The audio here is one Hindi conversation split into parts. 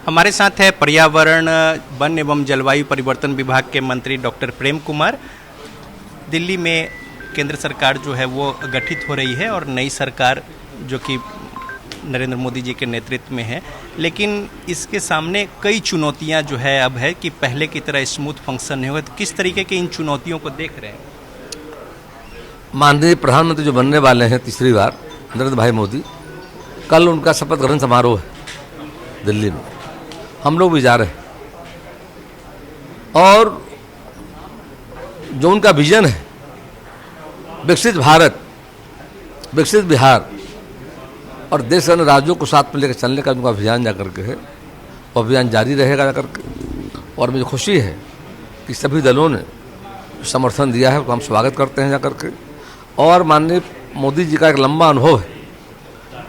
हमारे साथ है पर्यावरण, वन एवं जलवायु परिवर्तन विभाग के मंत्री डॉक्टर प्रेम कुमार। दिल्ली में केंद्र सरकार जो है वो गठित हो रही है और नई सरकार जो कि नरेंद्र मोदी जी के नेतृत्व में है, लेकिन इसके सामने कई चुनौतियां जो है अब है कि पहले की तरह स्मूथ फंक्शन नहीं होगा। तो किस तरीके की इन चुनौतियों को देख रहे हैं? माननीय प्रधानमंत्री जो बनने वाले हैं तीसरी बार, नरेंद्र भाई मोदी, कल उनका शपथ ग्रहण समारोह है दिल्ली में। हम लोग भी जा रहे हैं और जो उनका विजन है विकसित भारत, विकसित बिहार और देश के अन्य राज्यों को साथ में लेकर चलने का उनका अभियान जा करके है, वो अभियान जारी रहेगा जा करके। और मुझे खुशी है कि सभी दलों ने समर्थन दिया है, तो हम स्वागत करते हैं जा करके। और माननीय मोदी जी का एक लंबा अनुभव है,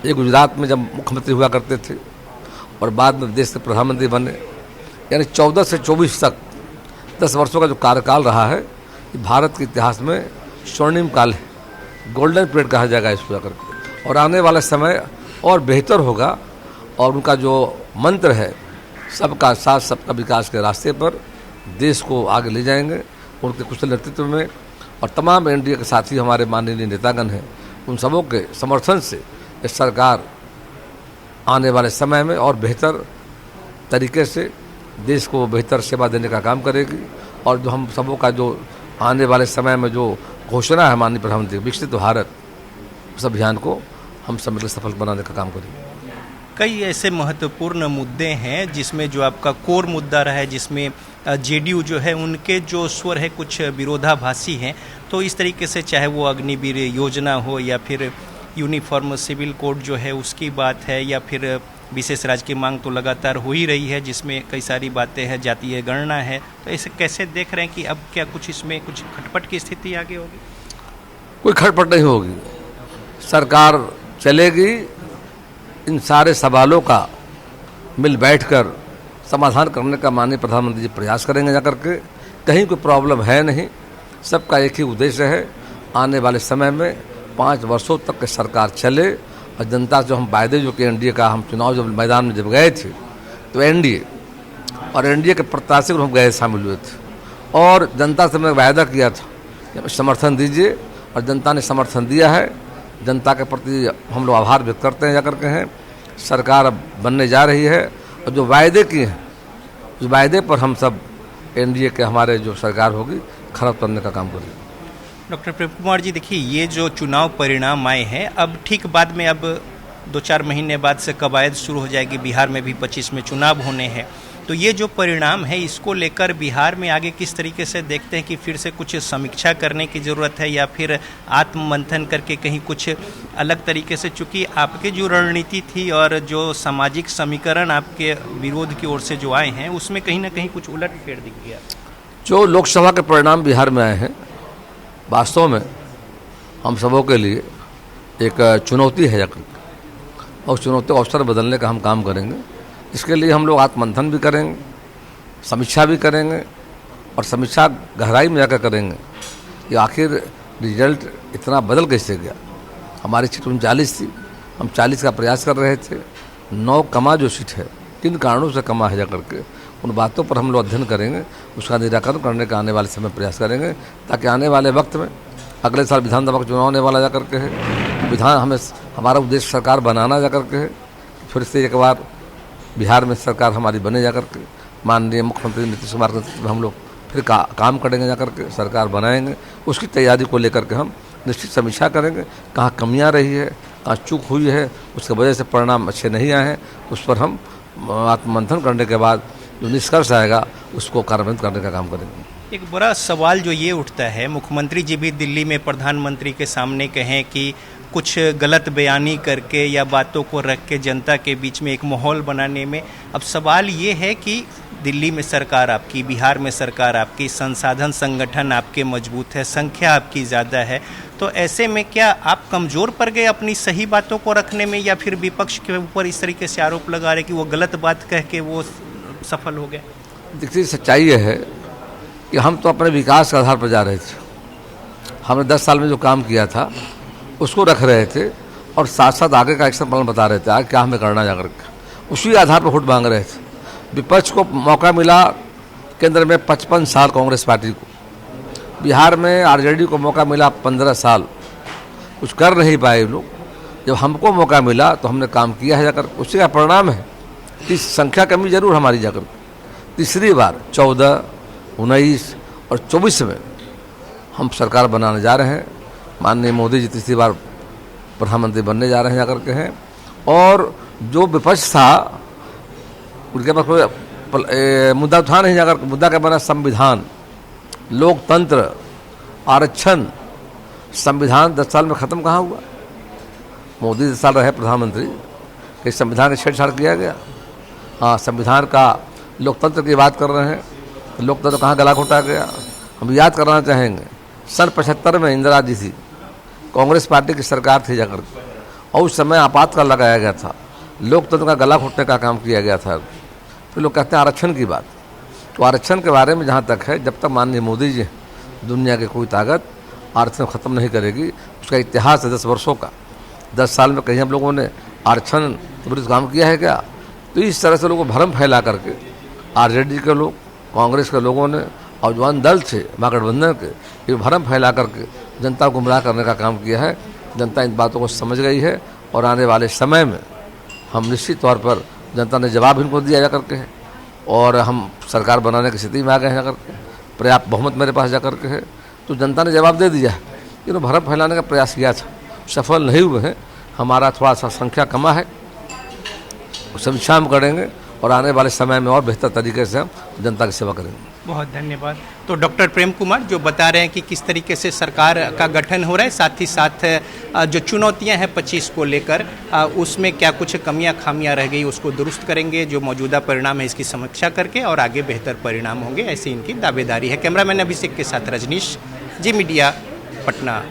ये गुजरात में जब मुख्यमंत्री हुआ करते थे और बाद में देश के प्रधानमंत्री बने, यानी 14 से 24 तक 10 वर्षों का जो कार्यकाल रहा है, ये भारत के इतिहास में स्वर्णिम काल है, गोल्डन पीरियड कहा जाएगा इसको जाकर के। और आने वाला समय और बेहतर होगा। और उनका जो मंत्र है सबका साथ सबका विकास के रास्ते पर देश को आगे ले जाएंगे उनके कुशल नेतृत्व में। और तमाम एनडीए के साथी हमारे माननीय नेतागण हैं, उन सबों के समर्थन से ये सरकार आने वाले समय में और बेहतर तरीके से देश को बेहतर सेवा देने का काम करेगी। और जो हम सबों का जो आने वाले समय में जो घोषणा है माननीय प्रधानमंत्री विकसित भारत, उस अभियान को हम सब मिलकर सफल बनाने का काम करेंगे। कई ऐसे महत्वपूर्ण मुद्दे हैं जिसमें जो आपका कोर मुद्दा रहा है, जिसमें जेडीयू जो है उनके जो स्वर है कुछ विरोधाभासी हैं। तो इस तरीके से चाहे वो अग्निवीर योजना हो या फिर यूनिफॉर्म सिविल कोड जो है उसकी बात है, या फिर विशेष राज्य की मांग तो लगातार हो ही रही है जिसमें कई सारी बातें हैं, जातीय गणना है। तो ऐसे कैसे देख रहे हैं कि अब क्या कुछ इसमें कुछ खटपट की स्थिति आगे होगी? कोई खटपट नहीं होगी, सरकार चलेगी। इन सारे सवालों का मिल बैठकर समाधान करने का माननीय प्रधानमंत्री जी प्रयास करेंगे जाकर के। कहीं कोई प्रॉब्लम है नहीं, सबका एक ही उद्देश्य है, आने वाले समय में 5 वर्षों तक के सरकार चले। और जनता जो हम वायदे जो कि एनडीए का, हम चुनाव जब मैदान में जब गए थे तो एनडीए और एनडीए के प्रत्याशी को हम गए शामिल हुए थे और जनता से मैं वायदा किया था समर्थन दीजिए, और जनता ने समर्थन दिया है। जनता के प्रति हम लोग आभार व्यक्त करते हैं जाकर के हैं। सरकार अब बनने जा रही है और जो वायदे किए हैं उस वायदे पर हम सब एनडीए के हमारे जो सरकार होगी खरा उतरने का काम करेंगे। डॉक्टर प्रेम कुमार जी, देखिए ये जो चुनाव परिणाम आए हैं, अब ठीक बाद में अब 2-4 महीने बाद से कवायद शुरू हो जाएगी। बिहार में भी 25 में चुनाव होने हैं। तो ये जो परिणाम है इसको लेकर बिहार में आगे किस तरीके से देखते हैं कि फिर से कुछ समीक्षा करने की ज़रूरत है या फिर आत्ममंथन करके कहीं कुछ अलग तरीके से, चूँकि आपकी जो रणनीति थी और जो सामाजिक समीकरण आपके विरोध की ओर से जो आए हैं उसमें कहीं ना कहीं कुछ उलट फेर दिख गया? जो लोकसभा के परिणाम बिहार में आए हैं वास्तव में हम सबों के लिए एक चुनौती है और चुनौती को अवसर बदलने का हम काम करेंगे। इसके लिए हम लोग आत्ममंथन भी करेंगे, समीक्षा भी करेंगे और समीक्षा गहराई में जाकर करेंगे कि आखिर रिजल्ट इतना बदल कैसे गया। हमारी सीट 39 थी, हम 40 का प्रयास कर रहे थे। 9 कमा जो सीट है, किन कारणों से कमा है जा करके, उन बातों पर हम लोग अध्ययन करेंगे, उसका निराकरण करने का आने वाले समय प्रयास करेंगे, ताकि आने वाले वक्त में अगले साल विधानसभा का चुनाव होने वाला जा करके है। हमारा उद्देश्य सरकार बनाना जा करके है। फिर से एक बार बिहार में सरकार हमारी बने जा करके माननीय मुख्यमंत्री नीतीश कुमार के नेतृत्व में हम लोग फिर काम करेंगे जा करके, सरकार बनाएंगे। उसकी तैयारी को लेकर के हम निश्चित समीक्षा करेंगे, कहाँ कमियाँ रही है, कहाँ चूक हुई है, उसकी वजह से परिणाम अच्छे नहीं आए हैं, उस पर हम आत्ममंथन करने के बाद जो निष्कर्ष आएगा उसको कार्यान्वित करने का काम करेंगे। एक बड़ा सवाल जो ये उठता है, मुख्यमंत्री जी भी दिल्ली में प्रधानमंत्री के सामने कहें कि कुछ गलत बयानी करके या बातों को रख के जनता के बीच में एक माहौल बनाने में। अब सवाल ये है कि दिल्ली में सरकार आपकी, बिहार में सरकार आपकी, संसाधन संगठन आपके मजबूत है, संख्या आपकी ज़्यादा है, तो ऐसे में क्या आप कमज़ोर पड़ गए अपनी सही बातों को रखने में, या फिर विपक्ष के ऊपर इस तरीके से आरोप लगा रहे कि वो गलत बात कह के वो सफल हो गए? देखिए, सच्चाई ये है कि हम तो अपने विकास के आधार पर जा रहे थे। हमने 10 साल में जो काम किया था उसको रख रहे थे और साथ साथ आगे का एक्शन प्लान बता रहे थे, आगे क्या हमें करना जा करके, उसी आधार पर वोट मांग रहे थे। विपक्ष को मौका मिला केंद्र में 55 साल कांग्रेस पार्टी को, बिहार में आरजेडी को मौका मिला 15 साल, कुछ कर नहीं पाए लोग। जब हमको मौका मिला तो हमने काम किया है जाकर, उसी का परिणाम है कि संख्या कमी जरूर हमारी जाकर तीसरी बार 14, 19 और 24 में हम सरकार बनाने जा रहे हैं। माननीय मोदी जी तीसरी बार प्रधानमंत्री बनने जा रहे हैं जाकर के हैं। और जो विपक्ष था उनके पास कोई मुद्दा उठा नहीं जाकर, मुद्दा क्या बना? संविधान, लोकतंत्र, आरक्षण। संविधान 10 साल में ख़त्म कहाँ हुआ? मोदी 10 साल रहे प्रधानमंत्री, कि संविधान का छेड़छाड़ किया गया? हाँ, संविधान का लोकतंत्र की बात कर रहे हैं, तो लोकतंत्र कहाँ गला घोटा गया? हम याद करना चाहेंगे, सन 75 में इंदिरा जी थी, कांग्रेस पार्टी की सरकार थी जाकर, और उस समय आपातकाल लगाया गया था, लोकतंत्र का गला घोटने का काम किया गया था। फिर लोग कहते हैं आरक्षण की बात, तो आरक्षण के बारे में जहाँ तक है, जब तक माननीय मोदी जी दुनिया की कोई ताकत आरक्षण ख़त्म नहीं करेगी। उसका इतिहास है 10 वर्षों का। 10 साल में कहीं हम लोगों ने आरक्षण के विरुद्ध काम किया है क्या? तो इस तरह से लोगों को भ्रम फैला करके आरजेडी के लोग, कांग्रेस के लोगों ने और जवान दल थे महागठबंधन के, ये भ्रम फैला करके जनता को गुमराह करने का काम किया है। जनता इन बातों को समझ गई है और आने वाले समय में हम निश्चित तौर पर, जनता ने जवाब इनको दिया जा करके है और हम सरकार बनाने की स्थिति में आ गए हैं जाकर के। पर्याप्त बहुमत मेरे पास जाकर के है, तो जनता ने जवाब दे दिया है। इन्होंने भ्रम फैलाने का प्रयास किया था, सफल नहीं हुए हैं। हमारा थोड़ा सा संख्या कमा है, समीक्षा हम करेंगे और आने वाले समय में और बेहतर तरीके से हम जनता की सेवा करेंगे। बहुत धन्यवाद। तो डॉक्टर प्रेम कुमार जो बता रहे हैं कि किस तरीके से सरकार का गठन हो रहा है, साथ ही साथ जो चुनौतियां हैं 25 को लेकर, उसमें क्या कुछ कमियां खामियां रह गई उसको दुरुस्त करेंगे, जो मौजूदा परिणाम है इसकी समीक्षा करके, और आगे बेहतर परिणाम होंगे, ऐसी इनकी दावेदारी है। कैमरामैन अभिषेक के साथ रजनीश, जी मीडिया, पटना।